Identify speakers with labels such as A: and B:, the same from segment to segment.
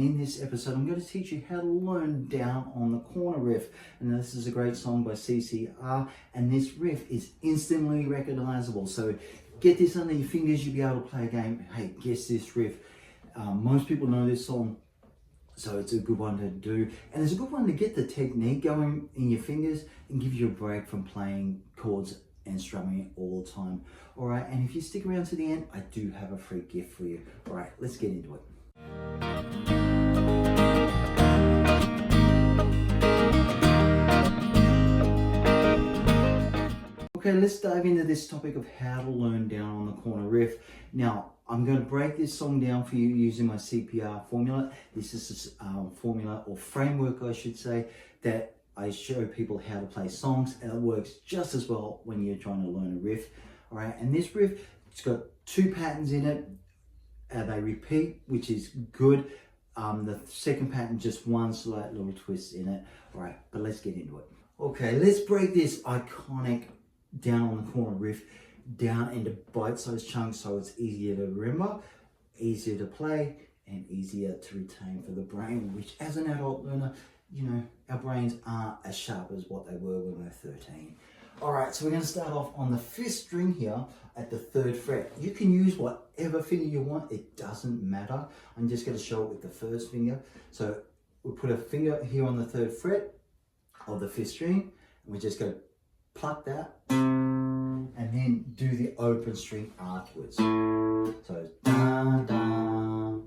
A: in this episode I'm going to teach you how to learn down on the corner riff. And this is a great song by CCR, and this riff is instantly recognizable. So get this under your fingers, you'll be able to play a game. Hey, guess this riff. Most people know this song, so it's a good one to do. And it's a good one to get the technique going in your fingers and give you a break from playing chords and strumming it all the time. All right, and if you stick around to the end, I do have a free gift for you. All right, let's get into it. Okay, let's dive into this topic of how to learn down on the corner riff. Now, I'm going to break this song down for you using my CPR formula. This is a formula or framework, I should say, that I show people how to play songs, and it works just as well when you're trying to learn a riff. All right, and this riff, it's got 2 patterns in it. They repeat, which is good. The second pattern, just 1 slight little twist in it. All right, but let's get into it. Okay, let's break this iconic down on the corner riff down into bite-sized chunks so it's easier to remember, easier to play, and easier to retain for the brain, which as an adult learner, you know, our brains aren't as sharp as what they were when we were 13. All right, so we're going to start off on the 5th string here at the 3rd fret. You can use whatever finger you want, it doesn't matter. I'm just going to show it with the 1st finger. So we'll put a finger here on the 3rd fret of the 5th string, and we're just going to pluck that and then do the open string afterwards. So da da.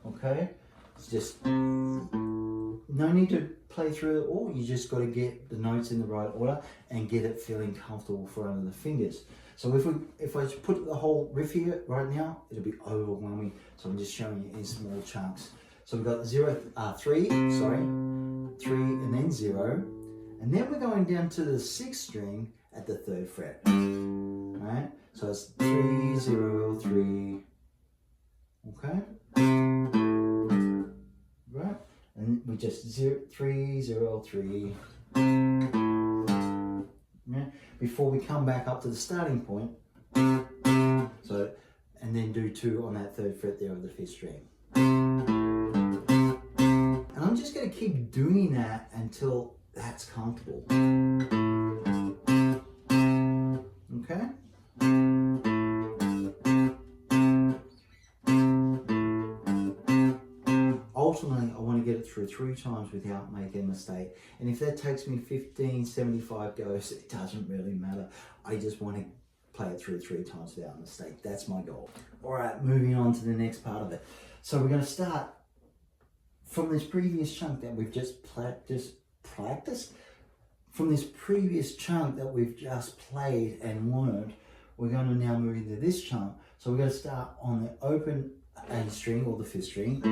A: Okay, it's just no need to play through it all. You just got to get the notes in the right order and get it feeling comfortable for under the fingers. So if I put the whole riff here right now, it'll be overwhelming. So I'm just showing you in small chunks. So we've got 3, and then 0. And then we're going down to the 6th string at the 3rd fret. Alright? So it's 3, 0, 3. Okay? Right? And we just 3, 0, 3. Yeah? Before we come back up to the starting point. So, and then do 2 on that 3rd fret there of the 5th string. And I'm just going to keep doing that until that's comfortable. Okay? Ultimately, I want to get it through 3 times without making a mistake. And if that takes me 75 goes, it doesn't really matter. I just want to play it through 3 times without a mistake. That's my goal. All right, moving on to the next part of it. So we're going to start from this previous chunk that we've just practiced. From this previous chunk that we've just played and learned, we're going to now move into this chunk. So we're going to start on the open A string or the 5th string,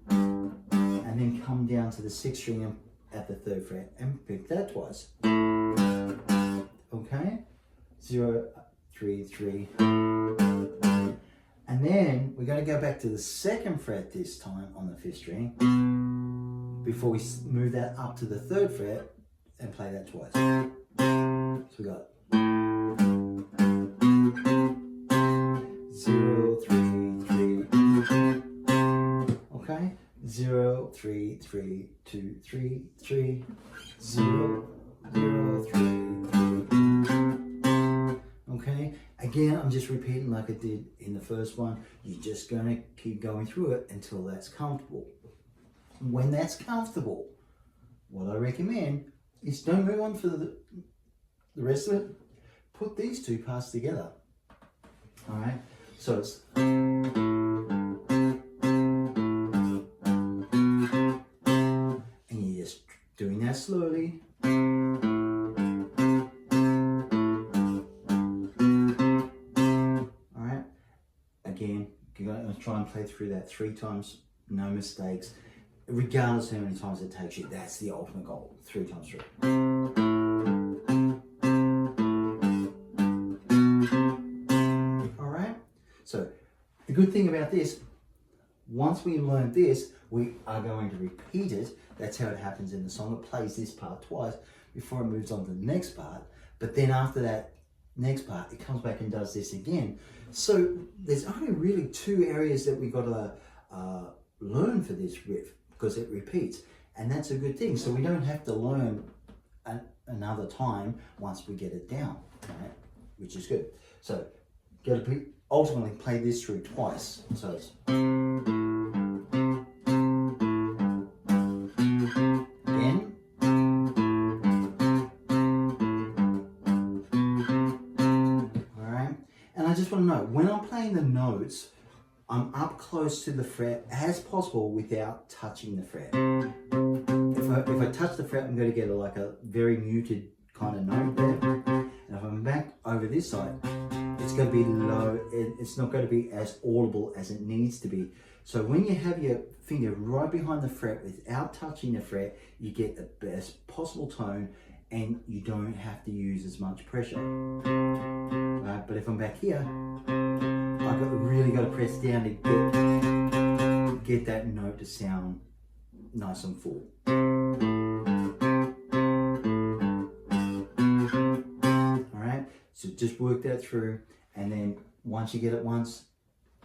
A: and then come down to the 6th string at the 3rd fret and pick that twice. Okay, 0, 3, 3. And then we're going to go back to the 2nd fret this time on the 5th string before we move that up to the 3rd fret and play that twice. So we got 0, 3, 3. Okay, 0, 3, 3, 2, 3, 3, 0, 0, 3, 3. Okay, again, I'm just repeating like I did in the first one. You're just going to keep going through it until that's comfortable. When that's comfortable, what I recommend is don't move on for the rest of it. Put these 2 parts together. All right, so it's and you're just doing that slowly. All right, again, you're going to try and play through that 3 times, no mistakes. Regardless of how many times it takes you, that's the ultimate goal, 3 times through. All right, so the good thing about this, once we learn this, we are going to repeat it. That's how it happens in the song. It plays this part twice before it moves on to the next part. But then after that next part, it comes back and does this again. So there's only really 2 areas that we've got to learn for this riff: because it repeats. And that's a good thing. So we don't have to learn another time once we get it down, right? Which is good. So got to ultimately play this through twice. So it's again. All right. And I just want to know, when I'm playing the notes, I'm up close to the fret as possible without touching the fret. If I touch the fret, I'm going to get a very muted kind of note there. And if I'm back over this side, it's going to be low. It's not going to be as audible as it needs to be. So when you have your finger right behind the fret without touching the fret, you get the best possible tone and you don't have to use as much pressure. But if I'm back here, I've really got to press down to get that note to sound nice and full. Alright, so just work that through, and then once you get it once,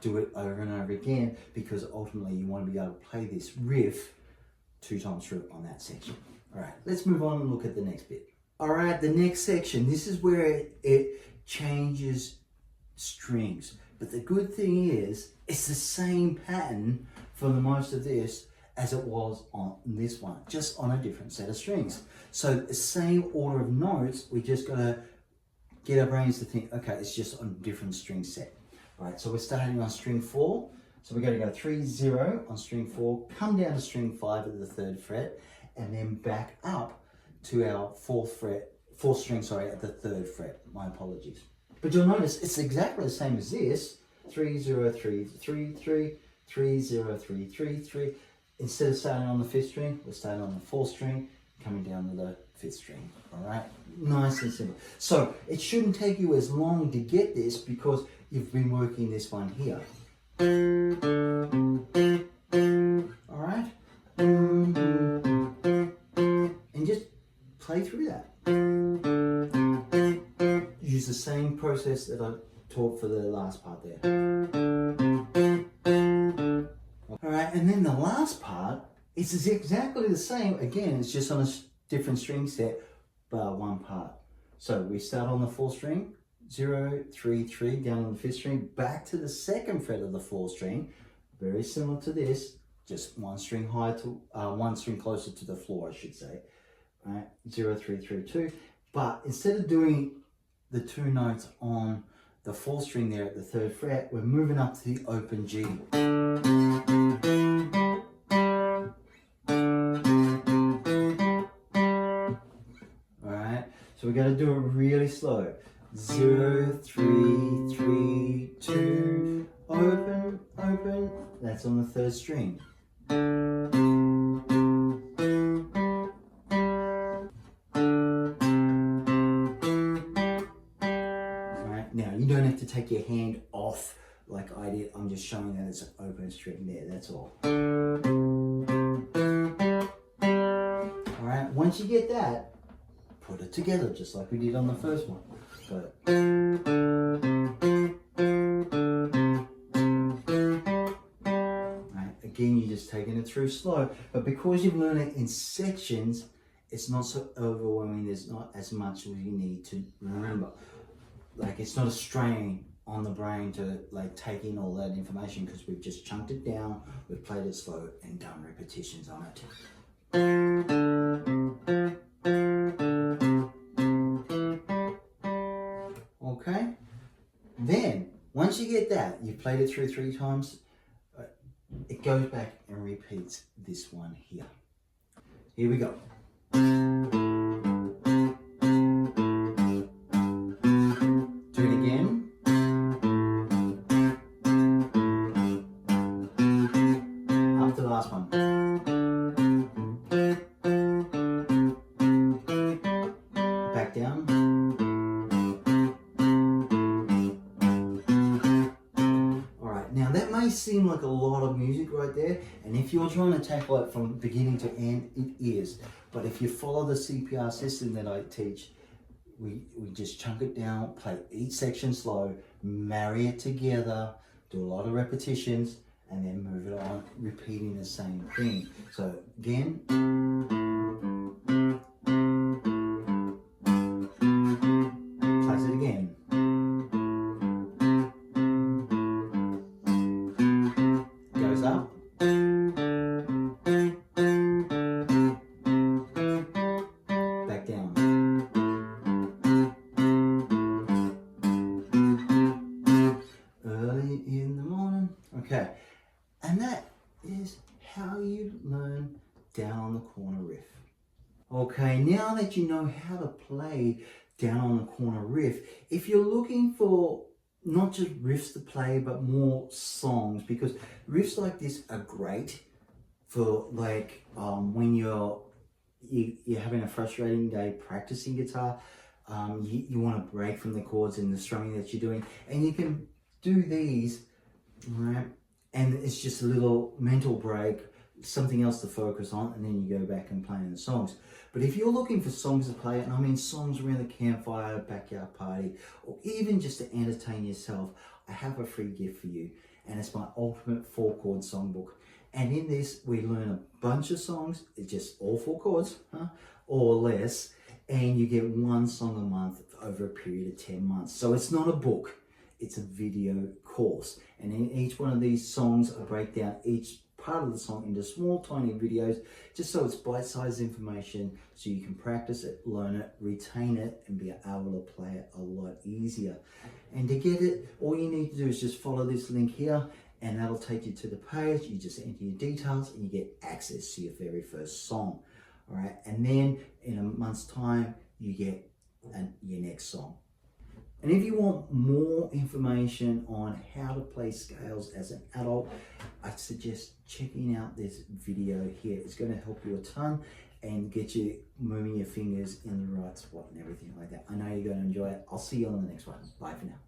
A: do it over and over again, because ultimately you want to be able to play this riff 2 times through on that section. Alright, let's move on and look at the next bit. Alright, the next section, this is where it changes strings. But the good thing is, it's the same pattern for the most of this as it was on this one, just on a different set of strings. So the same order of notes, we just gotta get our brains to think, okay, it's just on a different string set. All right, so we're starting on string 4. So we're gonna go 3, 0 on string 4, come down to string 5 at the 3rd fret, and then back up to our 4th string, at the 3rd fret. My apologies. But you'll notice it's exactly the same as this. 3, 0, 3, 3, 3, 3, 0, 3, 3, 3. Instead of starting on the 5th string, we're starting on the 4th string, coming down to the 5th string. All right, nice and simple. So it shouldn't take you as long to get this because you've been working this one here. All right, and just play through that. Use the same process that I taught for the last part there. All right, and then the last part is exactly the same. Again, it's just on a different string set, but one part. So we start on the 4th string, 0, 3, 3, down on the 5th string, back to the 2nd fret of the 4th string. Very similar to this, just one string higher to one string closer to the floor, I should say. All right, 0, 3, 3, 2. But instead of doing the 2 notes on the 4th string there at the 3rd fret, we're moving up to the open G. Alright, so we're going to do it really slow. 0, 3, 3, 2, open, open. That's on the 3rd string. Now, you don't have to take your hand off like I did. I'm just showing that it's an open string there, that's all. All right, once you get that, put it together just like we did on the first one. So, right, again, you're just taking it through slow, but because you've learned it in sections, it's not so overwhelming. There's not as much as you need to remember. Like, it's not a strain on the brain to take in all that information because we've just chunked it down, we've played it slow and done repetitions on it. Okay, then once you get that, you've played it through 3 times, it goes back and repeats this one here. Here we go. Seem like a lot of music right there, and if you're trying to tackle it from beginning to end, it is. But if you follow the CPR system that I teach, we just chunk it down, play each section slow, marry it together, do a lot of repetitions, and then move it on, repeating the same thing. So again, plays it again. Goes up. Back down. Early in the morning. Okay. And that is how you learn down on the corner riff. Okay, now that you know how to play down on the corner riff, if you're looking for not just riffs to play, but more songs, because riffs like this are great for like when you're having a frustrating day practicing guitar, you want to break from the chords and the strumming that you're doing, and you can do these, right? And it's just a little mental break, something else to focus on, and then you go back and play the songs. But if you're looking for songs to play, and I mean songs around the campfire, backyard party, or even just to entertain yourself, I have a free gift for you, and it's my ultimate 4-chord songbook. And in this, we learn a bunch of songs. It's just all 4 chords, or less, and you get 1 song a month over a period of 10 months. So it's not a book, it's a video course. And in each one of these songs, I break down each part of the song into small, tiny videos, just so it's bite-sized information, so you can practice it, learn it, retain it, and be able to play it a lot easier. And to get it, all you need to do is just follow this link here, and that'll take you to the page. You just enter your details and you get access to your very first song. All right, and then in a month's time, you get your next song. And if you want more information on how to play scales as an adult, I suggest checking out this video here. It's going to help you a ton and get you moving your fingers in the right spot and everything like that. I know you're going to enjoy it. I'll see you on the next one. Bye for now.